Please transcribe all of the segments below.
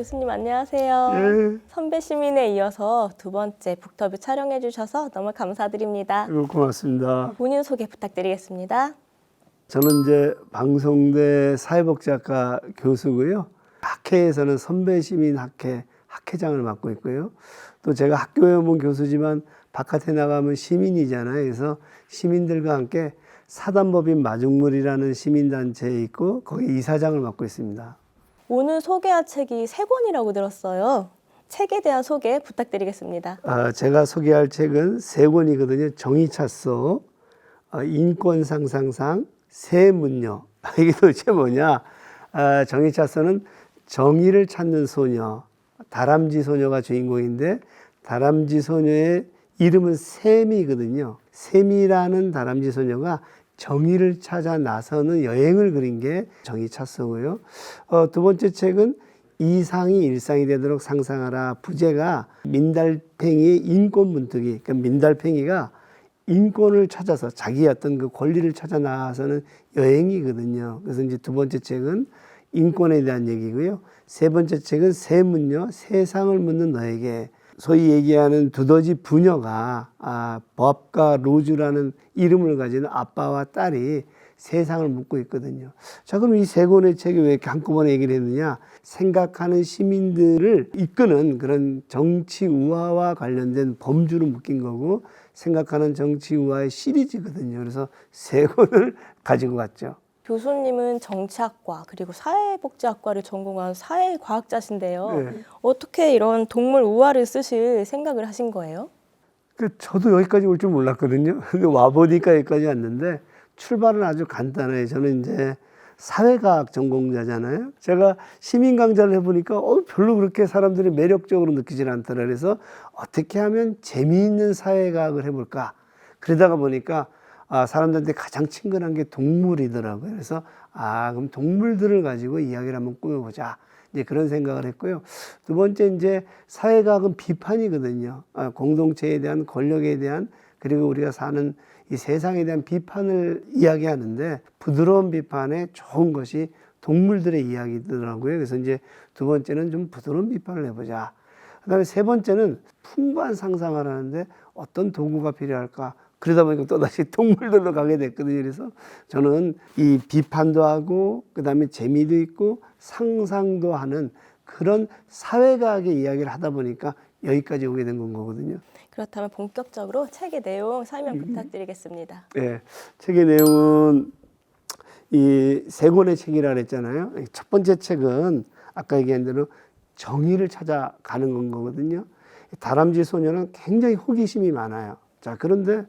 교수님 안녕하세요. 예. 선배 시민에 이어서 두 번째 북터뷰 촬영해 주셔서 너무 감사드립니다. 고맙습니다. 본인 소개 부탁드리겠습니다. 저는 이제 방송대 사회복지학과 교수고요. 학회에서는 선배시민학회 학회장을 맡고 있고요. 또 제가 학교에 온 교수지만 바깥에 나가면 시민이잖아요. 그래서 시민들과 함께 사단법인 마중물이라는 시민단체에 있고 거기 이사장을 맡고 있습니다. 오늘 소개할 책이 3권이라고 들었어요. 책에 대한 소개 부탁드리겠습니다. 제가 소개할 책은 3권이거든요. 정의찻속, 인권상상상, 새문녀. 이게 도대체 뭐냐? 정의찻속은 정의를 찾는 소녀, 다람쥐 소녀가 주인공인데 다람쥐 소녀의 이름은 샘이거든요. 샘이라는 다람쥐 소녀가 정의를 찾아 나서는 여행을 그린 게 정의찻속이고요. 두 번째 책은 이상이 일상이 되도록 상상하라. 부제가 민달팽이의 인권문뜨기. 그러니까 민달팽이가 인권을 찾아서 자기의 어떤 그 권리를 찾아 나서는 여행이거든요. 그래서 이제 두 번째 책은 인권에 대한 얘기고요. 세 번째 책은 새문녀, 세상을 묻는 너에게. 소위 얘기하는 두더지 부녀가 법과 로즈라는 이름을 가지는 아빠와 딸이 세상을 묻고 있거든요. 자, 그럼 이 3권의 책이 왜 이렇게 한꺼번에 얘기를 했느냐? 생각하는 시민들을 이끄는 그런 정치 우화와 관련된 범주로 묶인 거고, 생각하는 정치 우화의 시리즈거든요. 그래서 3권을 가지고 갔죠. 교수님은 정치학과 그리고 사회복지학과를 전공한 사회과학자신데요. 네. 어떻게 이런 동물 우화를 쓰실 생각을 하신 거예요? 저도 여기까지 올 줄 몰랐거든요. 근데 와보니까 여기까지 왔는데 출발은 아주 간단해요. 저는 이제 사회과학 전공자잖아요. 제가 시민 강좌를 해보니까 별로 그렇게 사람들이 매력적으로 느끼질 않더라. 그래서 어떻게 하면 재미있는 사회과학을 해볼까. 그러다가 보니까 사람들한테 가장 친근한 게 동물이더라고요. 그래서 그럼 동물들을 가지고 이야기를 한번 꾸며보자. 이제 그런 생각을 했고요. 두 번째 이제 사회과학은 비판이거든요. 공동체에 대한 권력에 대한 그리고 우리가 사는 이 세상에 대한 비판을 이야기하는데 부드러운 비판에 좋은 것이 동물들의 이야기더라고요. 그래서 이제 두 번째는 좀 부드러운 비판을 해보자. 그다음에 세 번째는 풍부한 상상을 하는데 어떤 도구가 필요할까? 그러다 보니까 또다시 동물들로 가게 됐거든요. 그래서 저는 이 비판도 하고 그다음에 재미도 있고 상상도 하는 그런 사회과학의 이야기를 하다 보니까 여기까지 오게 된 거거든요. 그렇다면 본격적으로 책의 내용 설명 부탁드리겠습니다. 네, 책의 내용은 이 3권의 책이라 그랬잖아요. 첫 번째 책은 아까 얘기한 대로 정의를 찾아가는 거거든요. 다람쥐 소녀는 굉장히 호기심이 많아요. 자, 그런데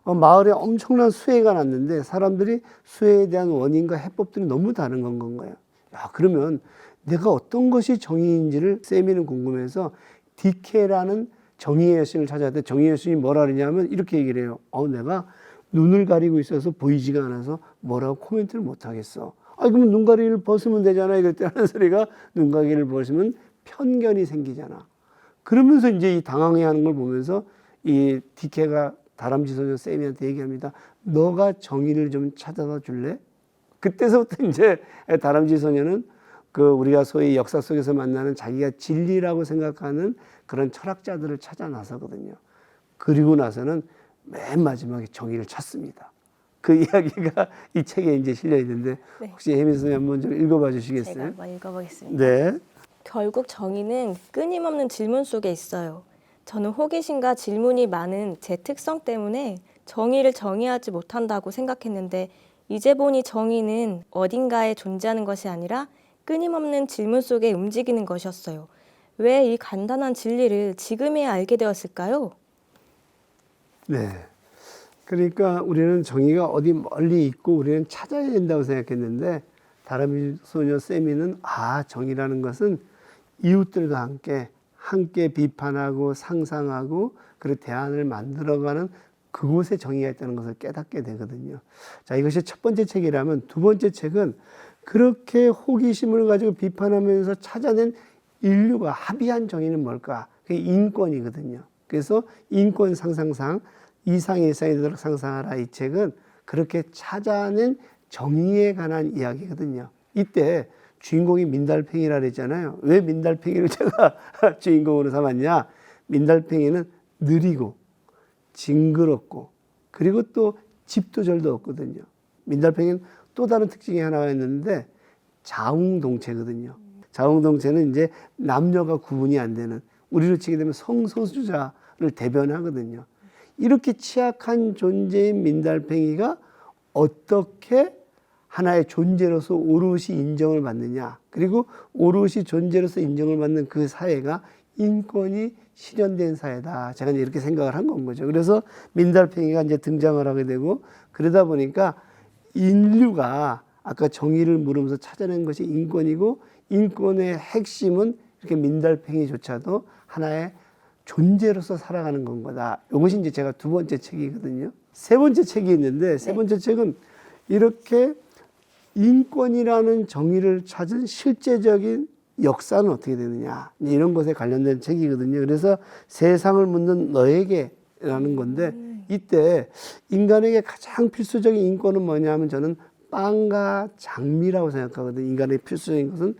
마을에 엄청난 수해가 났는데 사람들이 수해에 대한 원인과 해법들이 너무 다른 건 거예요. 야, 그러면 내가 어떤 것이 정의인지를 쌤이는 궁금해서 디케라는 정의의 여신을 찾아왔는데 정의의 여신이 뭐라 그러냐면 이렇게 얘기를 해요. 내가 눈을 가리고 있어서 보이지가 않아서 뭐라고 코멘트를 못 하겠어. 그러면 눈가리를 벗으면 되잖아. 이럴 때 하는 소리가 눈가리를 벗으면 편견이 생기잖아. 그러면서 이제 이 당황해하는 걸 보면서 이 디케가 다람쥐 소녀 쌤이한테 얘기합니다. 너가 정의를 좀 찾아다 줄래? 그때서부터 이제 다람쥐 소녀는 우리가 소위 역사 속에서 만나는 자기가 진리라고 생각하는 그런 철학자들을 찾아 나서거든요. 그리고 나서는 맨 마지막에 정의를 찾습니다. 그 이야기가 이 책에 이제 실려 있는데 혹시 혜민 선생님 한번 좀 읽어봐 주시겠어요? 제가 한번 읽어보겠습니다. 네. 결국 정의는 끊임없는 질문 속에 있어요. 저는 호기심과 질문이 많은 제 특성 때문에 정의를 정의하지 못한다고 생각했는데 이제 보니 정의는 어딘가에 존재하는 것이 아니라 끊임없는 질문 속에 움직이는 것이었어요. 왜 이 간단한 진리를 지금에야 알게 되었을까요? 네. 그러니까 우리는 정의가 어디 멀리 있고 우리는 찾아야 된다고 생각했는데 다람쥐 소녀 쌤이는 정의라는 것은 이웃들과 함께 비판하고 상상하고 그리고 대안을 만들어가는 그곳에 정의가 있다는 것을 깨닫게 되거든요. 자, 이것이 첫 번째 책이라면 두 번째 책은 그렇게 호기심을 가지고 비판하면서 찾아낸 인류가 합의한 정의는 뭘까? 그게 인권이거든요. 그래서 인권 상상상 이상의 일상이 되도록 상상하라 이 책은 그렇게 찾아낸 정의에 관한 이야기거든요. 이때 주인공이 민달팽이라 그랬잖아요. 왜 민달팽이를 제가 주인공으로 삼았냐? 민달팽이는 느리고 징그럽고 그리고 또 집도 절도 없거든요. 민달팽이는 또 다른 특징이 하나가 있는데 자웅동체거든요. 자웅동체는 이제 남녀가 구분이 안 되는, 우리로 치게 되면 성소수자를 대변하거든요. 이렇게 취약한 존재인 민달팽이가 어떻게 하나의 존재로서 오롯이 인정을 받느냐, 그리고 오롯이 존재로서 인정을 받는 그 사회가 인권이 실현된 사회다. 제가 이제 이렇게 생각을 한 건 거죠. 그래서 민달팽이가 이제 등장을 하게 되고, 그러다 보니까 인류가 아까 정의를 물으면서 찾아낸 것이 인권이고, 인권의 핵심은 이렇게 민달팽이조차도 하나의 존재로서 살아가는 건 거다. 이것이 이제 제가 두 번째 책이거든요. 세 번째 책이 있는데, 세 번째 책은 이렇게 인권이라는 정의를 찾은 실제적인 역사는 어떻게 되느냐, 이런 것에 관련된 책이거든요. 그래서 세상을 묻는 너에게라는 건데, 이때 인간에게 가장 필수적인 인권은 뭐냐 하면 저는 빵과 장미라고 생각하거든요. 인간의 필수적인 것은,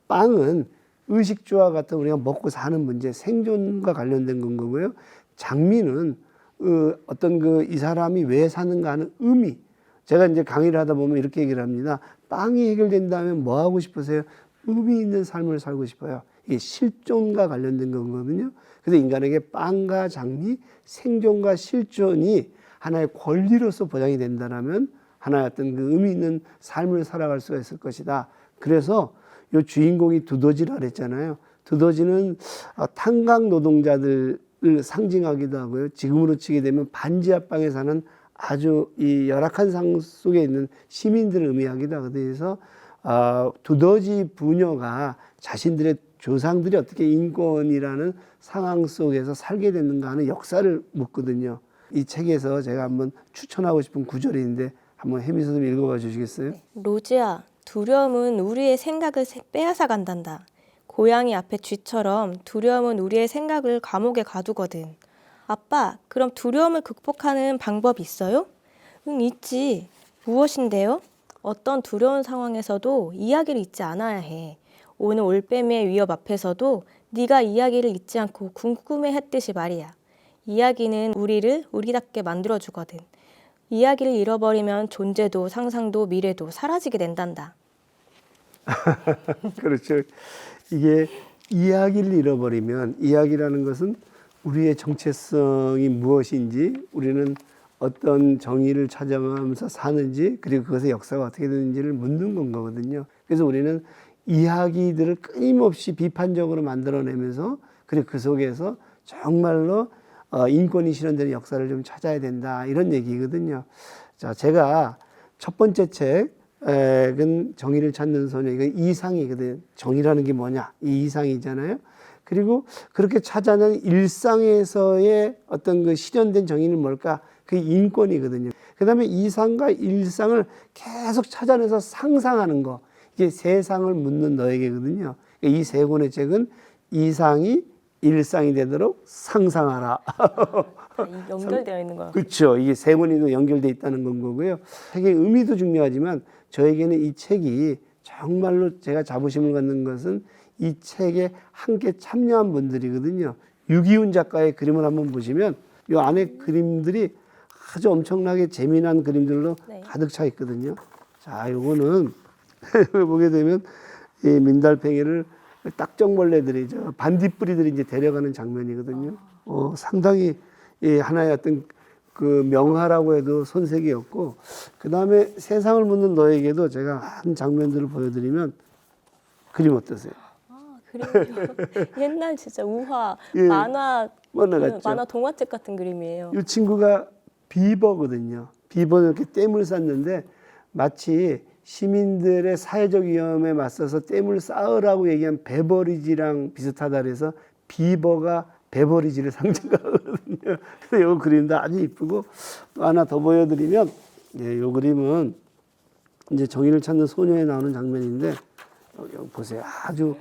빵은 의식주와 같은 우리가 먹고 사는 문제, 생존과 관련된 건 거고요. 장미는 어떤 이 사람이 왜 사는가 하는 의미. 제가 이제 강의를 하다 보면 이렇게 얘기를 합니다. 빵이 해결된다면 뭐 하고 싶으세요? 의미 있는 삶을 살고 싶어요. 이게 실존과 관련된 거거든요. 그래서 인간에게 빵과 장미, 생존과 실존이 하나의 권리로서 보장이 된다면 하나의 어떤 그 의미 있는 삶을 살아갈 수가 있을 것이다. 그래서 요 주인공이 두더지라 그랬잖아요. 두더지는 탄광 노동자들을 상징하기도 하고요. 지금으로 치게 되면 반지하방에 사는 아주 이 열악한 상 속에 있는 시민들을 의미하기도 하거든요. 그래서 두더지 부녀가 자신들의 조상들이 어떻게 인권이라는 상황 속에서 살게 됐는가 하는 역사를 묻거든요. 이 책에서 제가 한번 추천하고 싶은 구절이 있는데 한번 혜미 선생님 읽어봐 주시겠어요? 로즈야, 두려움은 우리의 생각을 빼앗아 간단다. 고양이 앞에 쥐처럼 두려움은 우리의 생각을 감옥에 가두거든. 아빠, 그럼 두려움을 극복하는 방법이 있어요? 응, 있지. 무엇인데요? 어떤 두려운 상황에서도 이야기를 잊지 않아야 해. 오늘 올빼미의 위협 앞에서도 네가 이야기를 잊지 않고 궁금해했듯이 말이야. 이야기는 우리를 우리답게 만들어주거든. 이야기를 잃어버리면 존재도 상상도 미래도 사라지게 된단다. 그렇죠. 이게 이야기를 잃어버리면, 이야기라는 것은 우리의 정체성이 무엇인지, 우리는 어떤 정의를 찾아가면서 사는지, 그리고 그것의 역사가 어떻게 되는지를 묻는 건 거거든요. 그래서 우리는 이야기들을 끊임없이 비판적으로 만들어내면서, 그리고 그 속에서 정말로 인권이 실현되는 역사를 좀 찾아야 된다, 이런 얘기거든요. 자, 제가 첫 번째 책은 정의를 찾는 소녀, 이건 이상이거든요. 정의라는 게 뭐냐, 이 이상이잖아요. 그리고 그렇게 찾아낸 일상에서의 어떤 그 실현된 정의는 뭘까? 그 인권이거든요. 그 다음에 이상과 일상을 계속 찾아내서 상상하는 거, 이게 세상을 묻는 너에게거든요. 이 세 권의 책은 이상이 일상이 되도록 상상하라. 연결되어 있는 거야. 그렇죠. 이게 세 권이 연결되어 있다는 건 거고요. 책의 의미도 중요하지만 저에게는 이 책이 정말로 제가 자부심을 갖는 것은 이 책에 함께 참여한 분들이거든요. 유기훈 작가의 그림을 한번 보시면 이 안에 그림들이 아주 엄청나게 재미난 그림들로 네. 가득 차 있거든요. 자, 요거는 보게 되면 이 민달팽이를 딱정벌레들이, 반딧불이들이 이제 데려가는 장면이거든요. 상당히 하나의 어떤 그 명화라고 해도 손색이 없고, 그 다음에 세상을 묻는 너에게도 제가 한 장면들을 보여드리면, 그림 어떠세요? 그림이요. 옛날 진짜 우화 예, 만화 같죠? 만화 동화책 같은 그림이에요. 이 친구가 비버거든요. 비버는 이렇게 댐을 쌓는데 마치 시민들의 사회적 위험에 맞서서 댐을 쌓으라고 얘기한 베버리지랑 비슷하다 그래서 비버가 베버리지를 상징하거든요. 그래서 이 그림도 아주 이쁘고, 또 하나 더 보여드리면, 이 그림은 이제 정의를 찾는 소녀에 나오는 장면인데, 여기 보세요. 아주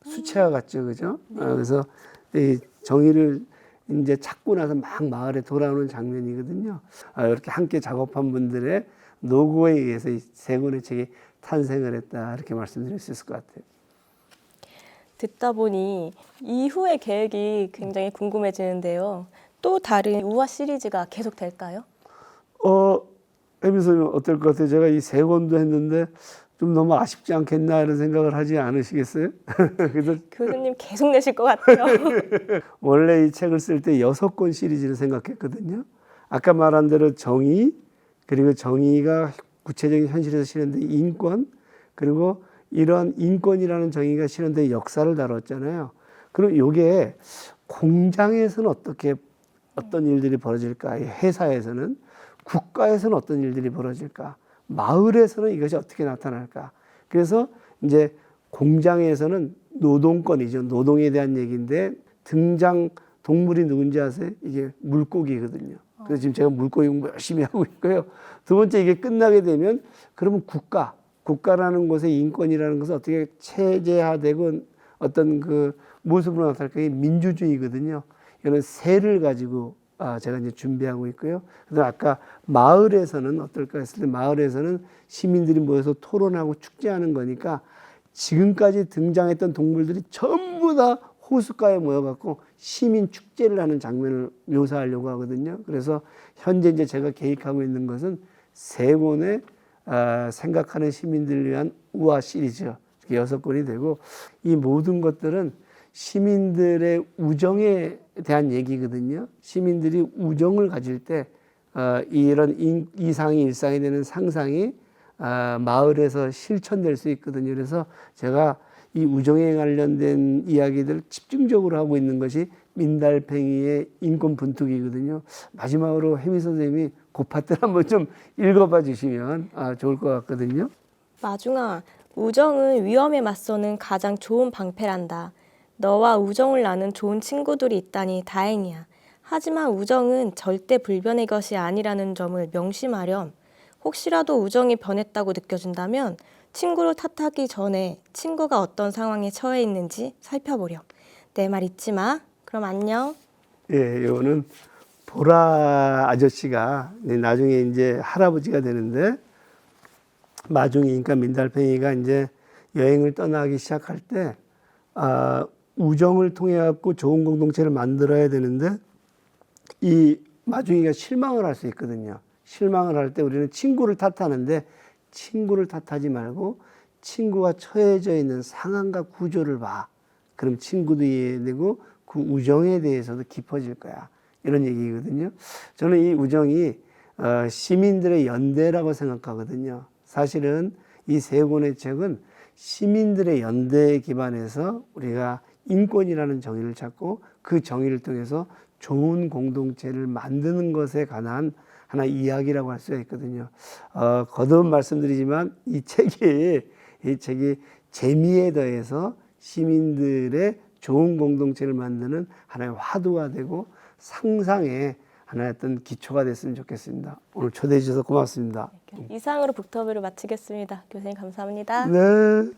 수채화 같죠, 그죠? 그래서 이 정의를 이제 찾고 나서 막 마을에 돌아오는 장면이거든요. 이렇게 함께 작업한 분들의 노고에 의해서 이 세 권의 책이 탄생을 했다 이렇게 말씀드릴 수 있을 것 같아요. 듣다 보니 이후의 계획이 굉장히 궁금해지는데요. 또 다른 우화 시리즈가 계속 될까요? 혜민 선생님 어떨 것 같아요? 제가 이 세 권도 했는데 좀 너무 아쉽지 않겠나 이런 생각을 하지 않으시겠어요? 그래서 교수님 계속 내실 것 같아요. 원래 이 책을 쓸 때 6권 시리즈를 생각했거든요. 아까 말한 대로 정의, 그리고 정의가 구체적인 현실에서 실현된 인권, 그리고 이런 인권이라는 정의가 실현된 역사를 다뤘잖아요. 그럼 이게 공장에서는 어떤 일들이 벌어질까? 회사에서는, 국가에서는 어떤 일들이 벌어질까? 마을에서는 이것이 어떻게 나타날까? 그래서 이제 공장에서는 노동권이죠. 노동에 대한 얘기인데 등장 동물이 누군지 아세요? 이게 물고기거든요. 그래서 지금 제가 물고기 공부 열심히 하고 있고요. 두 번째, 이게 끝나게 되면 그러면 국가라는 곳의 인권이라는 것은 어떻게 체제화되고 어떤 그 모습으로 나타날까? 이게 민주주의거든요. 이런 새를 가지고 제가 이제 준비하고 있고요. 그다음 아까 마을에서는 어떨까 했을 때, 마을에서는 시민들이 모여서 토론하고 축제하는 거니까 지금까지 등장했던 동물들이 전부 다 호숫가에 모여갖고 시민 축제를 하는 장면을 묘사하려고 하거든요. 그래서 현재 이제 제가 계획하고 있는 것은 세 권의 생각하는 시민들을 위한 우화 시리즈 6권이 되고, 이 모든 것들은 시민들의 우정에 대한 얘기거든요. 시민들이 우정을 가질 때 이런 이상이 일상이 되는 상상이 마을에서 실천될 수 있거든요. 그래서 제가 이 우정에 관련된 이야기들 집중적으로 하고 있는 것이 민달팽이의 인권 분투기거든요. 마지막으로 혜미 선생님이 그 파트를 한번 좀 읽어봐 주시면 좋을 것 같거든요. 마중아, 우정은 위험에 맞서는 가장 좋은 방패란다. 너와 우정을 나눈 좋은 친구들이 있다니 다행이야. 하지만 우정은 절대 불변의 것이 아니라는 점을 명심하렴. 혹시라도 우정이 변했다고 느껴진다면 친구를 탓하기 전에 친구가 어떤 상황에 처해 있는지 살펴보렴. 내 말 잊지 마. 그럼 안녕. 예, 이거는 보라 아저씨가 나중에 이제 할아버지가 되는데, 마중이니까 민달팽이가 이제 여행을 떠나기 시작할 때 우정을 통해 갖고 좋은 공동체를 만들어야 되는데, 이 마중이가 실망을 할 수 있거든요. 실망을 할 때 우리는 친구를 탓하는데, 친구를 탓하지 말고 친구가 처해져 있는 상황과 구조를 봐. 그럼 친구도 이해되고 그 우정에 대해서도 깊어질 거야. 이런 얘기거든요. 저는 이 우정이 시민들의 연대라고 생각하거든요. 사실은 이 세 권의 책은 시민들의 연대에 기반해서 우리가 인권이라는 정의를 찾고 그 정의를 통해서 좋은 공동체를 만드는 것에 관한 하나의 이야기라고 할 수가 있거든요. 거듭 말씀드리지만 이 책이 재미에 더해서 시민들의 좋은 공동체를 만드는 하나의 화두가 되고 상상의 하나의 어떤 기초가 됐으면 좋겠습니다. 오늘 초대해 주셔서 고맙습니다. 이상으로 북터뷰를 마치겠습니다. 교수님 감사합니다. 네.